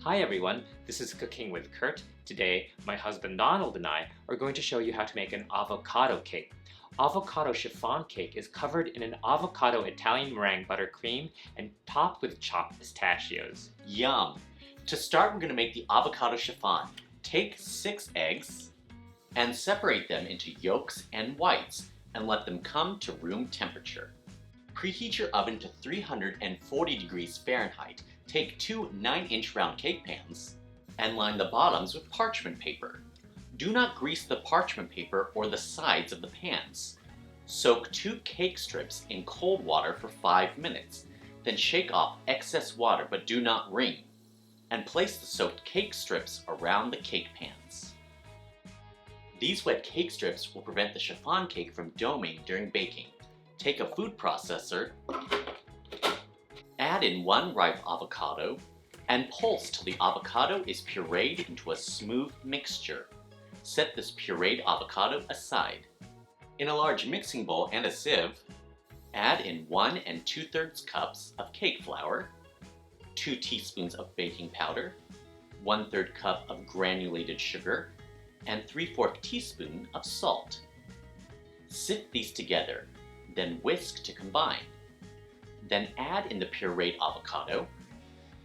Hi everyone, this is Cooking with Kurt. Today, my husband Donald and I are going to show you how to make an avocado cake. Avocado chiffon cake is covered in an avocado Italian meringue buttercream and topped with chopped pistachios. Yum! To start, we're going to make the avocado chiffon. Take 6 eggs and separate them into yolks and whites and let them come to room temperature. Preheat your oven to 340 degrees Fahrenheit. Take 2 9-inch round cake pans and line the bottoms with parchment paper. Do not grease the parchment paper or the sides of the pans. Soak 2 cake strips in cold water for 5 minutes. Then shake off excess water but do not wring. And place the soaked cake strips around the cake pans. These wet cake strips will prevent the chiffon cake from doming during baking. Take a food processor, add in 1 ripe avocado, and pulse till the avocado is pureed into a smooth mixture. Set this pureed avocado aside. In a large mixing bowl and a sieve, add in 1 2/3 cups of cake flour, 2 teaspoons of baking powder, 1/3 cup of granulated sugar, and 3/4 teaspoon of salt. Sift these together, then whisk to combine. Then add in the pureed avocado,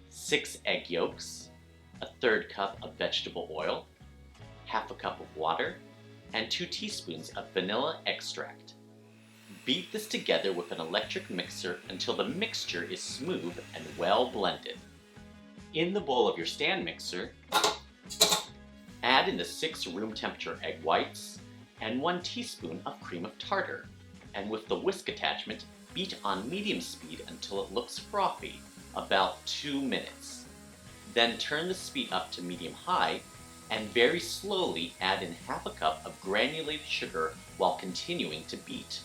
6 egg yolks, 1/3 cup of vegetable oil, 1/2 cup of water, and 2 teaspoons of vanilla extract. Beat this together with an electric mixer until the mixture is smooth and well blended. In the bowl of your stand mixer, add in the 6 room temperature egg whites and 1 teaspoon of cream of tartar, and with the whisk attachment, beat on medium speed until it looks frothy, about 2 minutes. Then turn the speed up to medium-high and very slowly add in 1/2 cup of granulated sugar while continuing to beat.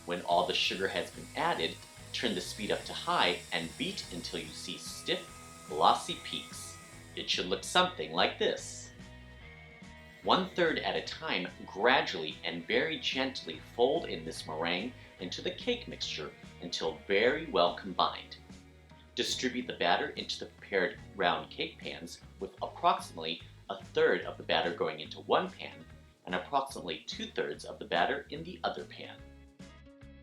When all the sugar has been added, turn the speed up to high and beat until you see stiff, glossy peaks. It should look something like this. 1/3 at a time, gradually and very gently fold in this meringue into the cake mixture until very well combined. Distribute the batter into the prepared round cake pans with approximately 1/3 of the batter going into one pan and approximately 2/3 of the batter in the other pan.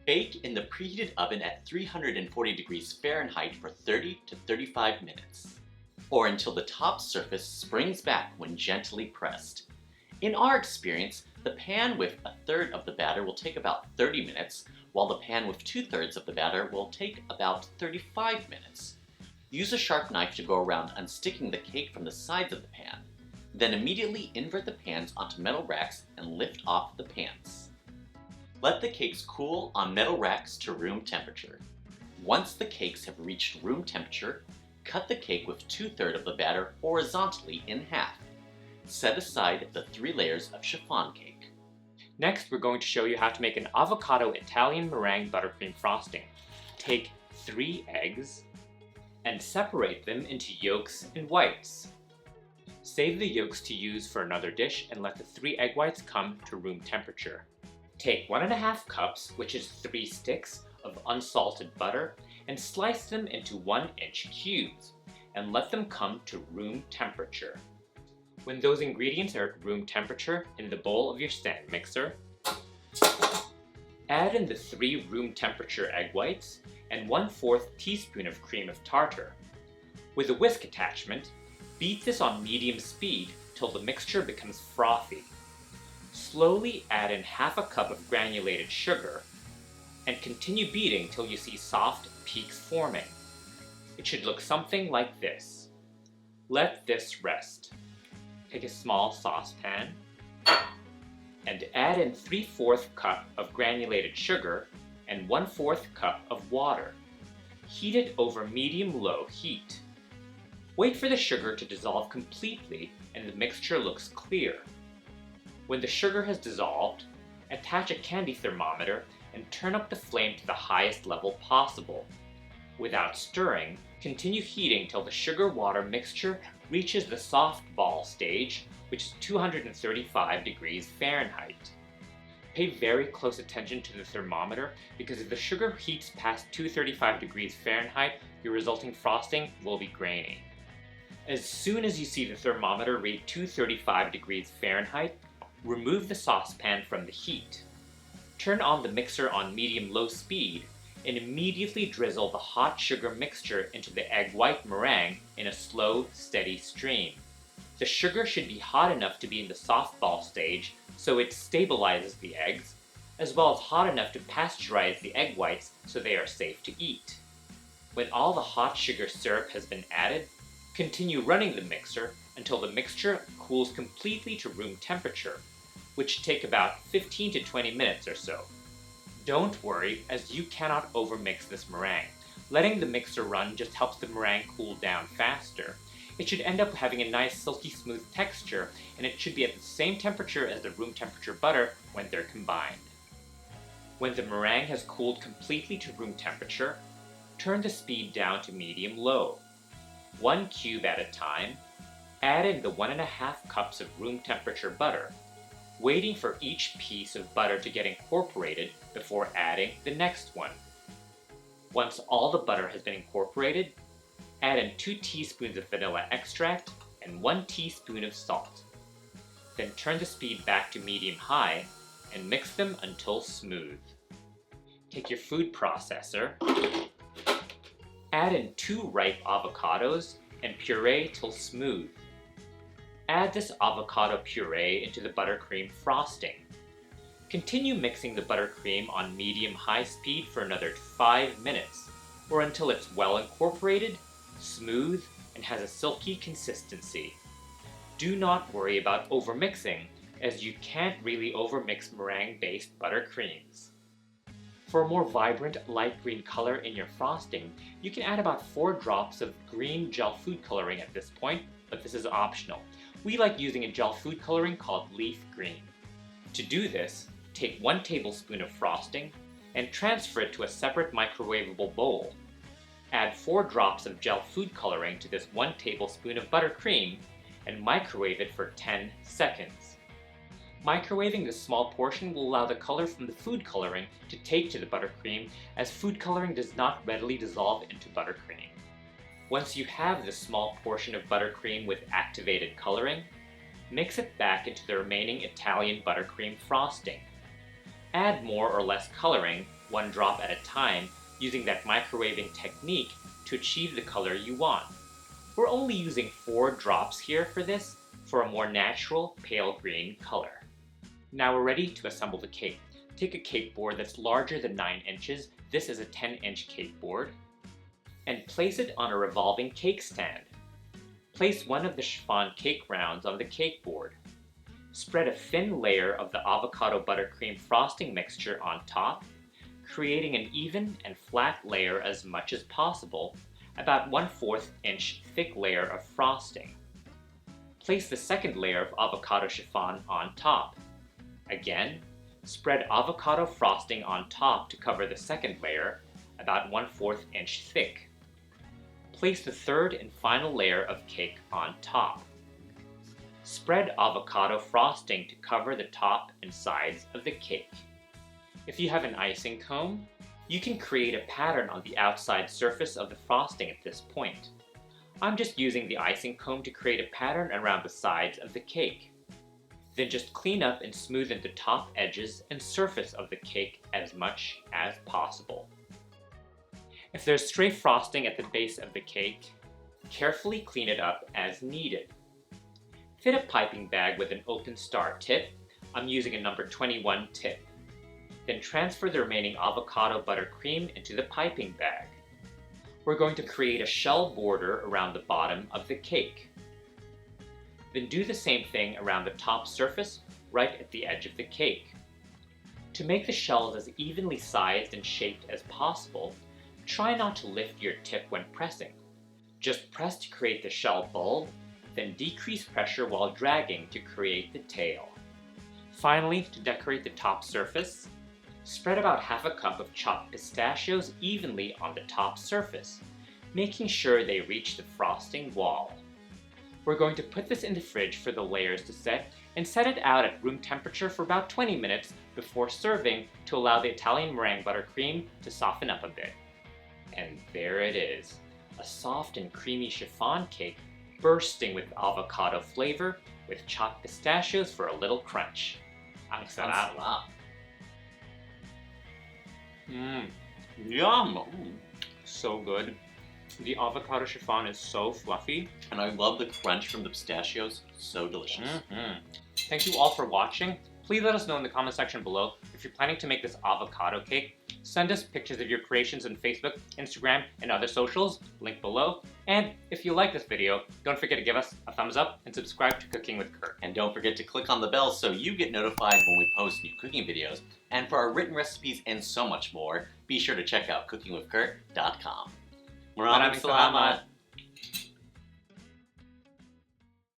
Bake in the preheated oven at 340 degrees Fahrenheit for 30 to 35 minutes, or until the top surface springs back when gently pressed. In our experience, the pan with 1/3 of the batter will take about 30 minutes, while the pan with 2/3 of the batter will take about 35 minutes. Use a sharp knife to go around unsticking the cake from the sides of the pan. Then immediately invert the pans onto metal racks and lift off the pans. Let the cakes cool on metal racks to room temperature. Once the cakes have reached room temperature, cut the cake with 2/3 of the batter horizontally in half. Set aside the 3 layers of chiffon cake. Next, we're going to show you how to make an avocado Italian meringue buttercream frosting. Take 3 eggs and separate them into yolks and whites. Save the yolks to use for another dish and let the 3 egg whites come to room temperature. Take 1½ cups, which is 3 sticks, of unsalted butter and slice them into 1-inch cubes and let them come to room temperature. When those ingredients are at room temperature in the bowl of your stand mixer, add in the 3 room temperature egg whites and 1/4 teaspoon of cream of tartar. With a whisk attachment, beat this on medium speed till the mixture becomes frothy. Slowly add in 1/2 cup of granulated sugar and continue beating till you see soft peaks forming. It should look something like this. Let this rest. Take a small saucepan and add in 3/4 cup of granulated sugar and 1/4 cup of water. Heat it over medium-low heat. Wait for the sugar to dissolve completely and the mixture looks clear. When the sugar has dissolved, attach a candy thermometer and turn up the flame to the highest level possible. Without stirring, continue heating till the sugar-water mixture reaches the soft ball stage, which is 235 degrees Fahrenheit. Pay very close attention to the thermometer because if the sugar heats past 235 degrees Fahrenheit, your resulting frosting will be grainy. As soon as you see the thermometer read 235 degrees Fahrenheit, remove the saucepan from the heat. Turn on the mixer on medium-low speed and immediately drizzle the hot sugar mixture into the egg white meringue in a slow, steady stream. The sugar should be hot enough to be in the softball stage so it stabilizes the eggs, as well as hot enough to pasteurize the egg whites so they are safe to eat. When all the hot sugar syrup has been added, continue running the mixer until the mixture cools completely to room temperature, which take about 15 to 20 minutes or so. Don't worry, as you cannot overmix this meringue. Letting the mixer run just helps the meringue cool down faster. It should end up having a nice silky smooth texture, and it should be at the same temperature as the room temperature butter when they're combined. When the meringue has cooled completely to room temperature, turn the speed down to medium-low. 1 cube at a time, add in the 1.5 cups of room temperature butter, waiting for each piece of butter to get incorporated before adding the next one. Once all the butter has been incorporated, add in 2 teaspoons of vanilla extract and 1 teaspoon of salt. Then turn the speed back to medium-high and mix them until smooth. Take your food processor, add in 2 ripe avocados and puree till smooth. Add this avocado puree into the buttercream frosting. Continue mixing the buttercream on medium-high speed for another 5 minutes, or until it's well incorporated, smooth, and has a silky consistency. Do not worry about overmixing, as you can't really overmix meringue-based buttercreams. For a more vibrant light green color in your frosting, you can add about 4 drops of green gel food coloring at this point, but this is optional. We like using a gel food coloring called leaf green. To do this, take 1 tablespoon of frosting and transfer it to a separate microwavable bowl. Add 4 drops of gel food coloring to this 1 tablespoon of buttercream and microwave it for 10 seconds. Microwaving this small portion will allow the color from the food coloring to take to the buttercream, as food coloring does not readily dissolve into buttercream. Once you have this small portion of buttercream with activated coloring, mix it back into the remaining Italian buttercream frosting. Add more or less coloring, 1 drop at a time, using that microwaving technique to achieve the color you want. We're only using 4 drops here for this, for a more natural pale green color. Now we're ready to assemble the cake. Take a cake board that's larger than 9 inches, this is a 10-inch cake board, and place it on a revolving cake stand. Place one of the chiffon cake rounds on the cake board. Spread a thin layer of the avocado buttercream frosting mixture on top, creating an even and flat layer as much as possible, about 1/4 inch thick layer of frosting. Place the second layer of avocado chiffon on top. Again, spread avocado frosting on top to cover the second layer, about 1/4 inch thick. Place the third and final layer of cake on top. Spread avocado frosting to cover the top and sides of the cake. If you have an icing comb, you can create a pattern on the outside surface of the frosting at this point. I'm just using the icing comb to create a pattern around the sides of the cake. Then just clean up and smoothen the top edges and surface of the cake as much as possible. If there's stray frosting at the base of the cake, carefully clean it up as needed. Fit a piping bag with an open star tip. I'm using a number 21 tip. Then transfer the remaining avocado buttercream into the piping bag. We're going to create a shell border around the bottom of the cake. Then do the same thing around the top surface, right at the edge of the cake. To make the shells as evenly sized and shaped as possible, try not to lift your tip when pressing. Just press to create the shell bulb, then decrease pressure while dragging to create the tail. Finally, to decorate the top surface, spread about 1/2 cup of chopped pistachios evenly on the top surface, making sure they reach the frosting wall. We're going to put this in the fridge for the layers to set and set it out at room temperature for about 20 minutes before serving to allow the Italian meringue buttercream to soften up a bit. And there it is, a soft and creamy chiffon cake bursting with avocado flavor with chopped pistachios for a little crunch. Ang sarap. Yum! So good. The avocado chiffon is so fluffy. And I love the crunch from the pistachios. So delicious. Thank you all for watching. Please let us know in the comment section below if you're planning to make this avocado cake. Send us pictures of your creations on Facebook, Instagram, and other socials, link below. And if you like this video, don't forget to give us a thumbs up and subscribe to Cooking with Kurt. And don't forget to click on the bell so you get notified when we post new cooking videos. And for our written recipes and so much more, be sure to check out cookingwithkurt.com. Maraming salamat!